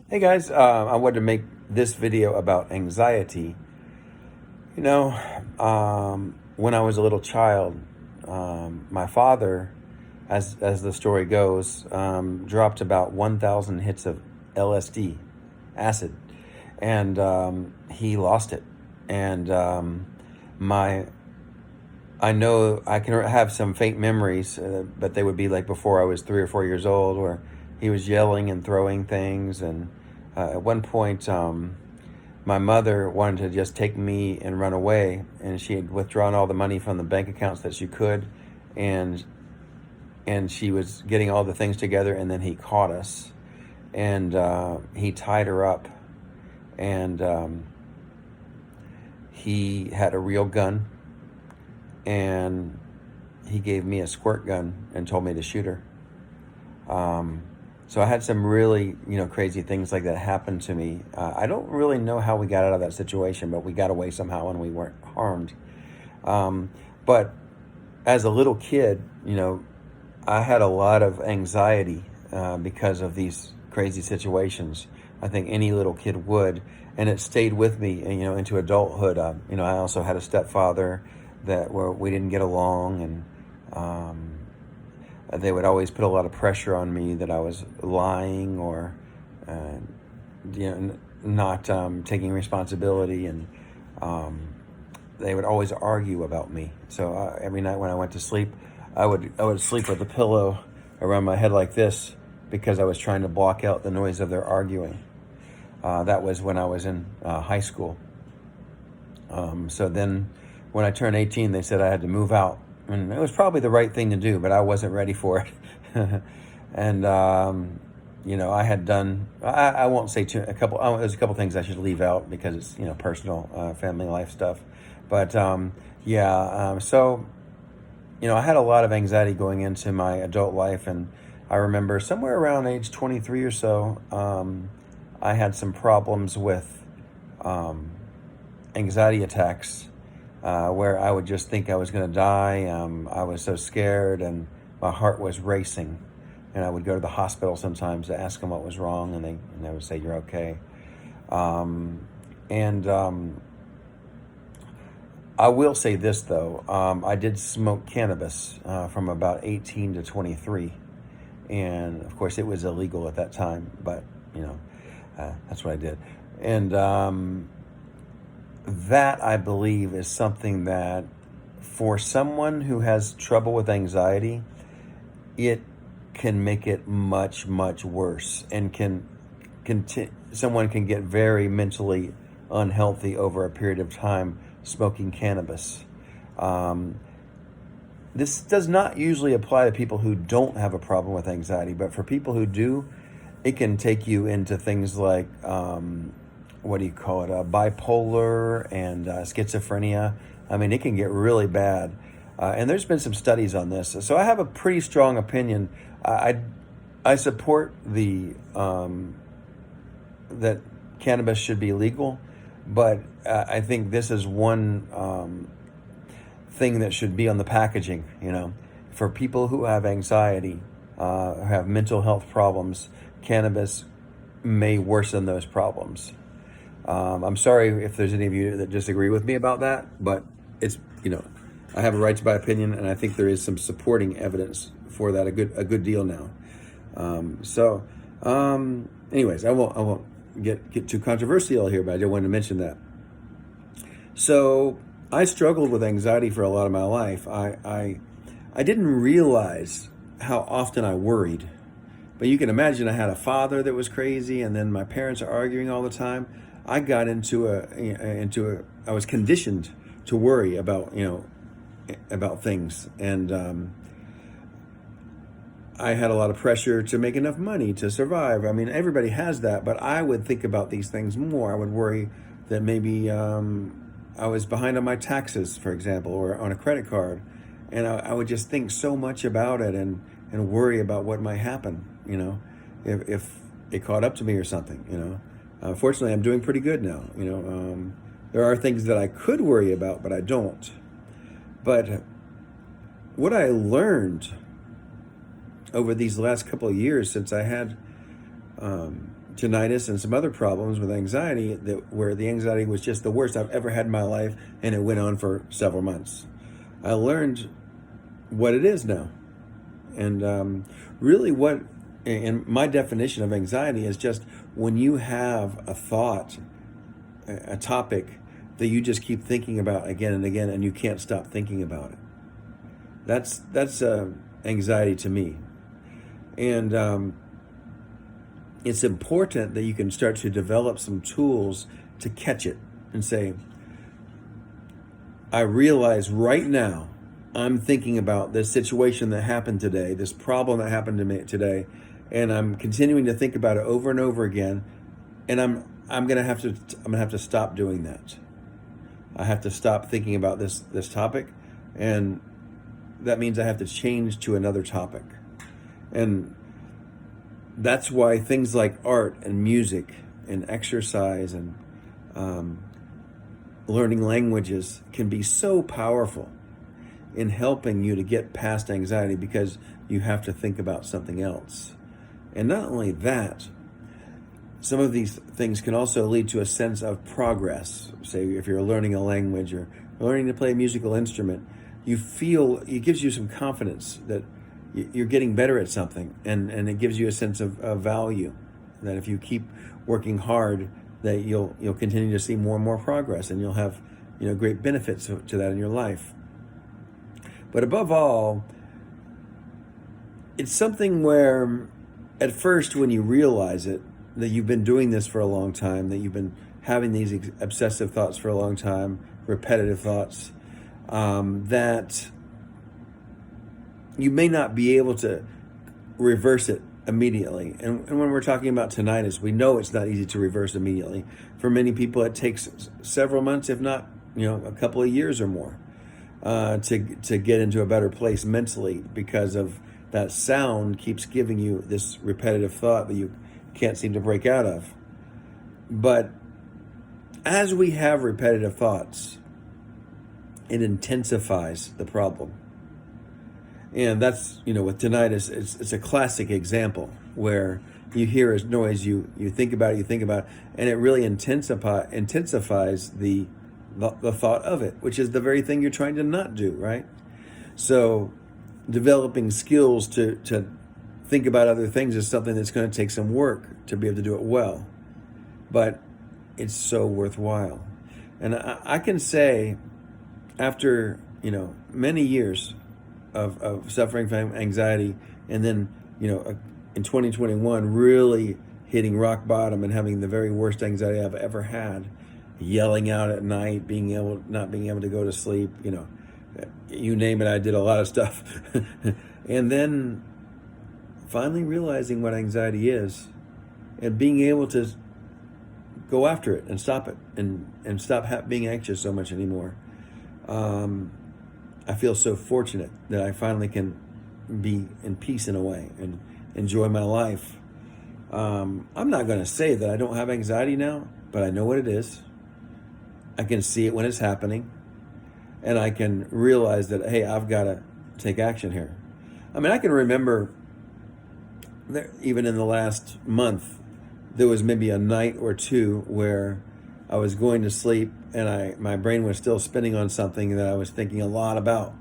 Hey guys, I wanted to make this video about anxiety. You know, when I was a little child, my father, as the story goes, dropped about 1,000 hits of LSD, acid, and he lost it. And my I know I can have some faint memories, but they would be like before I was 3 or 4 years old, where he was yelling and throwing things. And at one point, my mother wanted to just take me and run away, and she had withdrawn all the money from the bank accounts that she could, and she was getting all the things together, and then he caught us, and he tied her up, and he had a real gun, and he gave me a squirt gun and told me to shoot her. So I had some really, crazy things like that happen to me. I don't really know how we got out of that situation, but we got away somehow and we weren't harmed. But as a little kid, I had a lot of anxiety because of these crazy situations. I think any little kid would, and it stayed with me, into adulthood. I also had a stepfather where we didn't get along, and they would always put a lot of pressure on me that I was lying or, not taking responsibility, and they would always argue about me. So every night when I went to sleep, I would sleep with a pillow around my head like this because I was trying to block out the noise of their arguing. That was when I was in high school. So then when I turned 18, they said I had to move out. And it was probably the right thing to do, but I wasn't ready for it. And, I had done, I won't say there's a couple things I should leave out because it's, personal, family life stuff. But, so, I had a lot of anxiety going into my adult life. And I remember somewhere around age 23 or so, I had some problems with anxiety attacks. Where I would just think I was going to die. I was so scared, and my heart was racing. And I would go to the hospital sometimes to ask them what was wrong, and they would say, "You're okay." And I will say this, though. I did smoke cannabis from about 18 to 23. And, of course, it was illegal at that time. But, that's what I did. And that, I believe, is something that for someone who has trouble with anxiety, it can make it much, much worse, and someone can get very mentally unhealthy over a period of time smoking cannabis. This does not usually apply to people who don't have a problem with anxiety, but for people who do, it can take you into things like what do you call it, bipolar and schizophrenia. I mean, it can get really bad. And there's been some studies on this. So I have a pretty strong opinion. I support that cannabis should be legal, but I think this is one thing that should be on the packaging, for people who have anxiety, have mental health problems. Cannabis may worsen those problems. I'm sorry if there's any of you that disagree with me about that, but it's, I have a right to my opinion, and I think there is some supporting evidence for that, a good deal now. Anyways, I won't get too controversial here, but I just wanted to mention that. So I struggled with anxiety for a lot of my life. I didn't realize how often I worried, but you can imagine I had a father that was crazy, and then my parents are arguing all the time. I got I was conditioned to worry about things. And I had a lot of pressure to make enough money to survive. I mean, everybody has that, but I would think about these things more. I would worry that maybe I was behind on my taxes, for example, or on a credit card. And I would just think so much about it and worry about what might happen, if it caught up to me or something. Fortunately, I'm doing pretty good now. There are things that I could worry about, but I don't. But what I learned over these last couple of years since I had tinnitus and some other problems with anxiety where the anxiety was just the worst I've ever had in my life, and it went on for several months. I learned what it is now. And really and my definition of anxiety is just when you have a thought, a topic that you just keep thinking about again and again, and you can't stop thinking about it. That's anxiety to me. And it's important that you can start to develop some tools to catch it and say, I realize right now I'm thinking about this situation that happened today, this problem that happened to me today, and I'm continuing to think about it over and over again, and I'm gonna have to stop doing that. I have to stop thinking about this topic, and that means I have to change to another topic. And that's why things like art and music and exercise and learning languages can be so powerful in helping you to get past anxiety, because you have to think about something else. And not only that, some of these things can also lead to a sense of progress. Say if you're learning a language or learning to play a musical instrument, you feel, it gives you some confidence that you're getting better at something, and it gives you a sense of value, that if you keep working hard, that you'll continue to see more and more progress, and you'll have great benefits to that in your life. But above all, it's something where at first when you realize it, that you've been doing this for a long time, that you've been having these obsessive thoughts for a long time, repetitive thoughts, that you may not be able to reverse it immediately. And when we're talking about tinnitus, we know it's not easy to reverse immediately. For many people, it takes several months, if not, a couple of years or more, to get into a better place mentally, because of that sound keeps giving you this repetitive thought that you can't seem to break out of. But as we have repetitive thoughts, it intensifies the problem. And that's, with tinnitus, it's a classic example where you hear a noise, you think about it, and it really intensifies the thought of it, which is the very thing you're trying to not do, right? So developing skills to think about other things is something that's going to take some work to be able to do it well. But it's so worthwhile. And I can say, after, many years of suffering from anxiety, and then, in 2021, really hitting rock bottom and having the very worst anxiety I've ever had, yelling out at night, not being able to go to sleep, you name it, I did a lot of stuff. And then finally realizing what anxiety is, and being able to go after it and stop it, and stop being anxious so much anymore. I feel so fortunate that I finally can be in peace in a way and enjoy my life. I'm not going to say that I don't have anxiety now, but I know what it is. I can see it when it's happening, and I can realize that, hey, I've got to take action here. I mean, I can remember even in the last month, there was maybe a night or two where I was going to sleep and my brain was still spinning on something that I was thinking a lot about.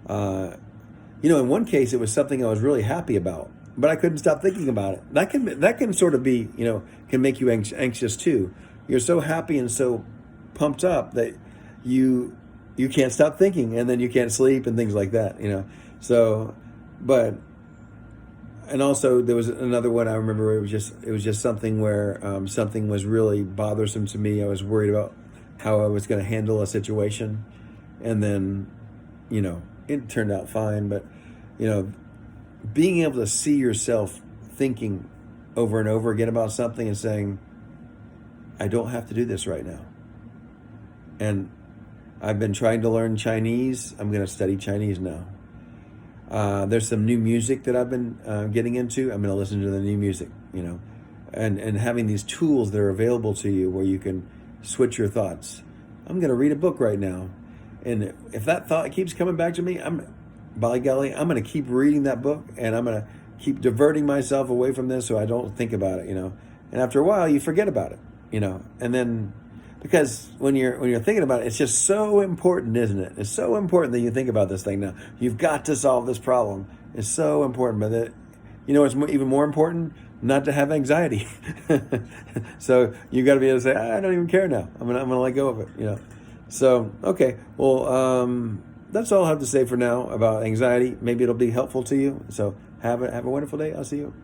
In one case, it was something I was really happy about, but I couldn't stop thinking about it. That can sort of be, can make you anxious too. You're so happy and so pumped up that you can't stop thinking, and then you can't sleep and things like that, So, and also there was another one I remember. It was just something where something was really bothersome to me. I was worried about how I was going to handle a situation, and then, it turned out fine. But, being able to see yourself thinking over and over again about something and saying, I don't have to do this right now. And I've been trying to learn Chinese. I'm going to study Chinese now. There's some new music that I've been getting into. I'm going to listen to the new music, and having these tools that are available to you where you can switch your thoughts. I'm going to read a book right now. And if that thought keeps coming back to me, by golly, I'm going to keep reading that book, and I'm going to keep diverting myself away from this so I don't think about it, and after a while you forget about it, and then because when you're thinking about it, it's just so important, isn't it? It's so important that you think about this thing now. You've got to solve this problem. It's so important, but it's even more important not to have anxiety. So you got to be able to say, I don't even care now. I'm gonna let go of it. So okay, well, that's all I have to say for now about anxiety. Maybe it'll be helpful to you. So have a wonderful day. I'll see you.